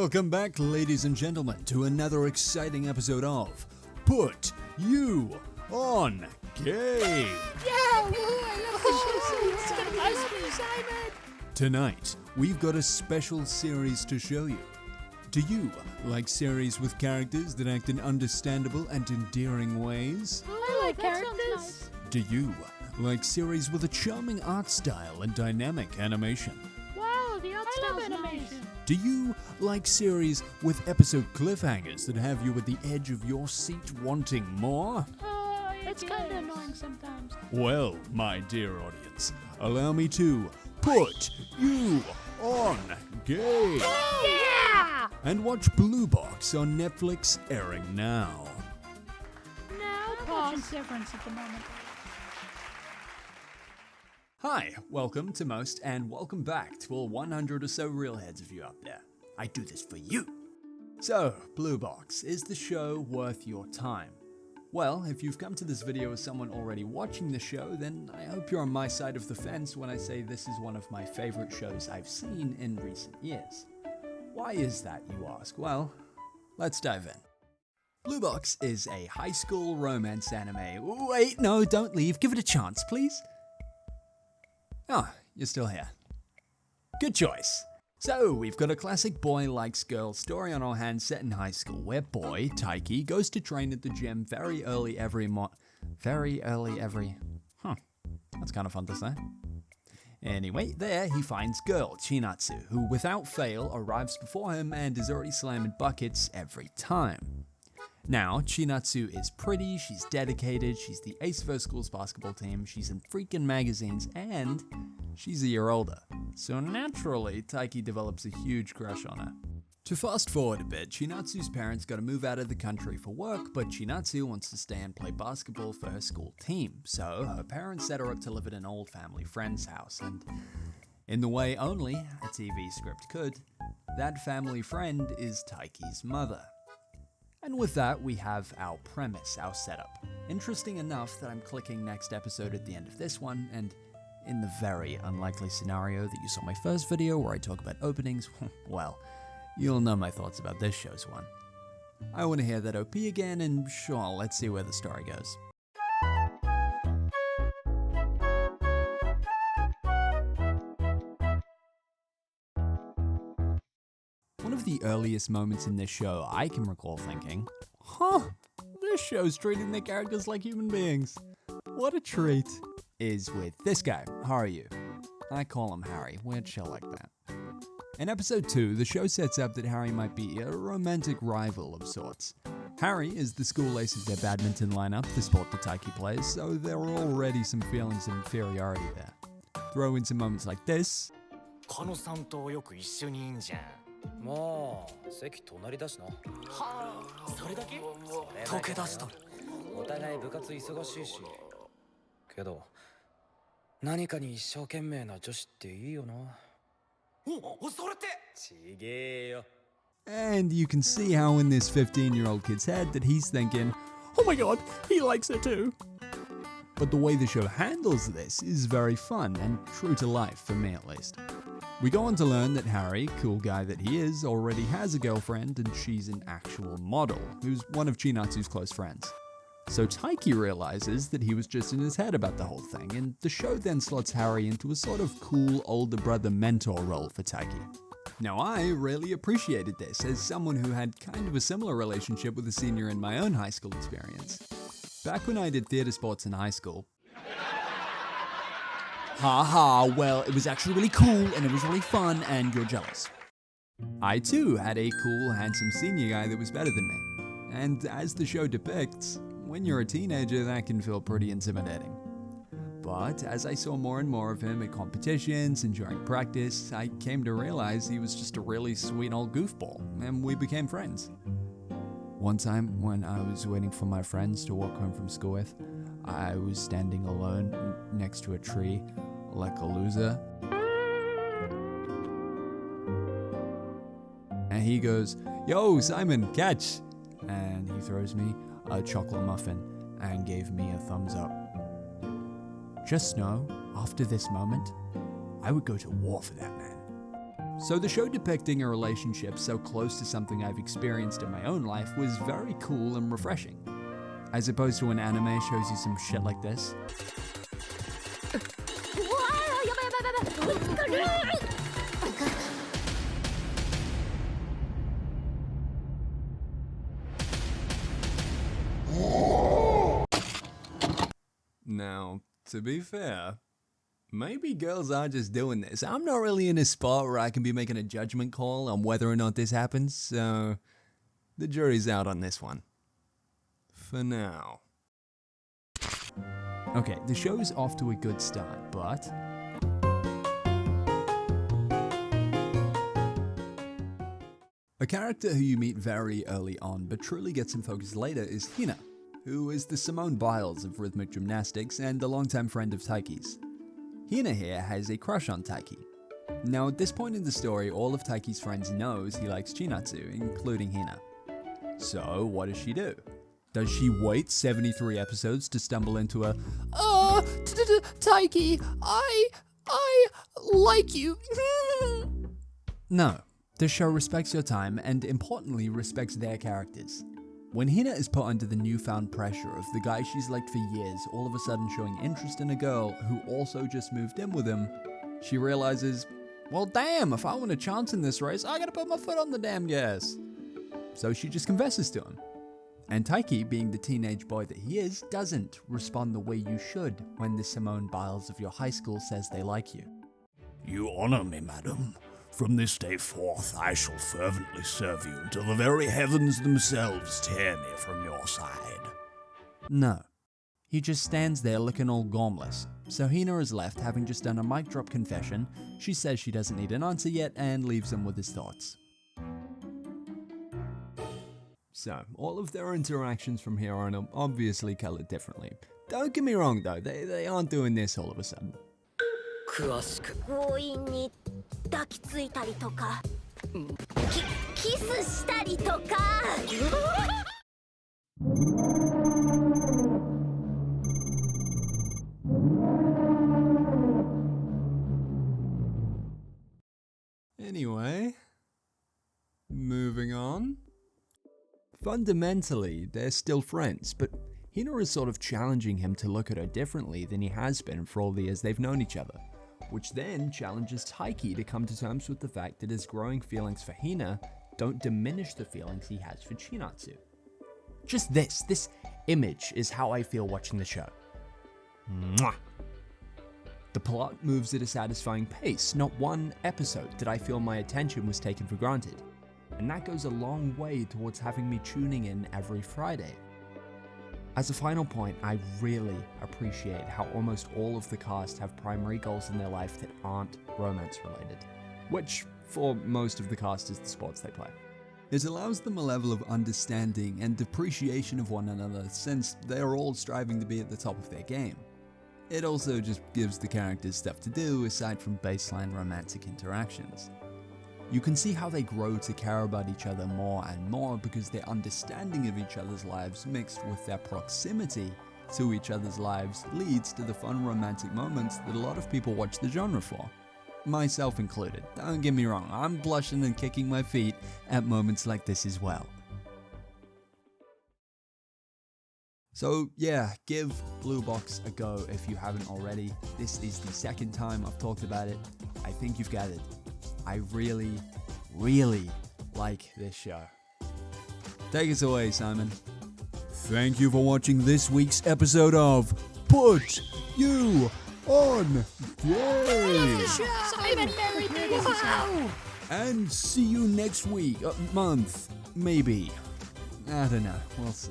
Welcome back, ladies and gentlemen, to another exciting episode of Put You On Game. Yeah, woo, I love the show. It's got a ice cream, Simon. Tonight, we've got a special series to show you. Do you like series with characters that act in understandable and endearing ways? I like characters. Nice. Do you like series with a charming art style and dynamic animation? Wow, the art style's nice. Do you like series with episode cliffhangers that have you at the edge of your seat wanting more? It's kind of annoying sometimes. Well, my dear audience, allow me to put you on game. Yeah! And watch Blue Box on Netflix airing now. No, pause. Difference at the moment. Hi, welcome to most and welcome back to all 100 or so real heads of you out there. I do this for you. So, Blue Box, is the show worth your time? Well, if you've come to this video as someone already watching the show, then I hope you're on my side of the fence when I say this is one of my favorite shows I've seen in recent years. Why is that, you ask? Well, let's dive in. Blue Box is a high school romance anime. Wait, no, don't leave. Give it a chance, please. Oh, you're still here. Good choice. So, we've got a classic boy likes girl story on our hands set in high school, where boy, Taiki, goes to train at the gym very early every That's kind of fun to say. Anyway, there he finds girl, Chinatsu, who without fail arrives before him and is already slamming buckets every time. Now, Chinatsu is pretty, she's dedicated, she's the ace of her school's basketball team, she's in freaking magazines, and she's a year older. So naturally, Taiki develops a huge crush on her. To fast forward a bit, Chinatsu's parents gotta move out of the country for work, but Chinatsu wants to stay and play basketball for her school team. So her parents set her up to live at an old family friend's house, and in the way only a TV script could, that family friend is Taiki's mother. And with that, we have our premise, our setup. Interesting enough that I'm clicking next episode at the end of this one, and in the very unlikely scenario that you saw my first video where I talk about openings, well, you'll know my thoughts about this show's one. I want to hear that OP again, and sure, let's see where the story goes. One of the earliest moments in this show I can recall thinking, this show's treating their characters like human beings. What a treat. Is with this guy, Haruyu. I call him Harry, weird shit like that. In episode 2, the show sets up that Harry might be a romantic rival of sorts. Harry is the school ace of their badminton lineup, the sport that Taiki plays, so there are already some feelings of inferiority there. Throw in some moments like this. カノさんとよく一緒にいんじゃん。まあ席隣だしな。はあ、それだけ？溶け出しとる。お互い部活忙しいし。けど何かに一生懸命な女子っていいよな。お、それって。ちげえよ。 And you can see how in this 15-year-old kid's head that he's thinking, oh my god, he likes her too. But the way the show handles this is very fun and true to life, for me at least. We go on to learn that Harry, cool guy that he is, already has a girlfriend and she's an actual model, who's one of Chinatsu's close friends. So Taiki realizes that he was just in his head about the whole thing, and the show then slots Harry into a sort of cool older brother mentor role for Taiki. Now I really appreciated this as someone who had kind of a similar relationship with a senior in my own high school experience. Back when I did theater sports in high school, well, it was actually really cool and it was really fun and you're jealous. I too had a cool, handsome senior guy that was better than me. And as the show depicts, when you're a teenager, that can feel pretty intimidating. But as I saw more and more of him at competitions and during practice, I came to realize he was just a really sweet old goofball, and we became friends. One time, when I was waiting for my friends to walk home from school with, I was standing alone next to a tree, like a loser. And he goes, "Yo, Simon, catch!" And he throws me a chocolate muffin and gave me a thumbs up. Just know, after this moment, I would go to war for that man. So the show depicting a relationship so close to something I've experienced in my own life was very cool and refreshing. As opposed to when anime shows you some shit like this. Now, to be fair, maybe girls are just doing this. I'm not really in a spot where I can be making a judgment call on whether or not this happens, so the jury's out on this one. For now. Okay, the show's off to a good start, but a character who you meet very early on but truly gets in focus later is Hina, who is the Simone Biles of rhythmic gymnastics and a longtime friend of Taiki's. Hina here has a crush on Taiki. Now at this point in the story, all of Taiki's friends knows he likes Chinatsu, including Hina. So what does she do? Does she wait 73 episodes to stumble into a Taiki, I like you. No, the show respects your time and importantly respects their characters. When Hina is put under the newfound pressure of the guy she's liked for years all of a sudden showing interest in a girl who also just moved in with him, she realizes, well damn, if I want a chance in this race, I gotta put my foot on the damn gas. So she just confesses to him. And Taiki, being the teenage boy that he is, doesn't respond the way you should when the Simone Biles of your high school says they like you. You honor me, madam. From this day forth, I shall fervently serve you until the very heavens themselves tear me from your side. No. He just stands there looking all gormless. So Hina is left having just done a mic drop confession. She says she doesn't need an answer yet and leaves him with his thoughts. So, all of their interactions from here on are obviously colored differently. Don't get me wrong though, they aren't doing this all of a sudden. 強引に抱きついたりとか、キスしたりとか。Anyway, moving on. Fundamentally, they're still friends, but Hina is sort of challenging him to look at her differently than he has been for all the years they've known each other, which then challenges Taiki to come to terms with the fact that his growing feelings for Hina don't diminish the feelings he has for Chinatsu. Just this image is how I feel watching the show. Mwah. The plot moves at a satisfying pace. Not one episode did I feel my attention was taken for granted. And that goes a long way towards having me tuning in every Friday. As a final point, I really appreciate how almost all of the cast have primary goals in their life that aren't romance related, which for most of the cast is the sports they play. It allows them a level of understanding and appreciation of one another since they are all striving to be at the top of their game. It also just gives the characters stuff to do aside from baseline romantic interactions. You can see how they grow to care about each other more and more because their understanding of each other's lives mixed with their proximity to each other's lives leads to the fun romantic moments that a lot of people watch the genre for. Myself included. Don't get me wrong, I'm blushing and kicking my feet at moments like this as well. So yeah, give Blue Box a go if you haven't already. This is the second time I've talked about it. I think you've gathered. I really, really like this show. Take us away, Simon. Thank you for watching this week's episode of Put You on Game. Simon married me. Wow. And see you next week, month, maybe. I don't know, we'll see.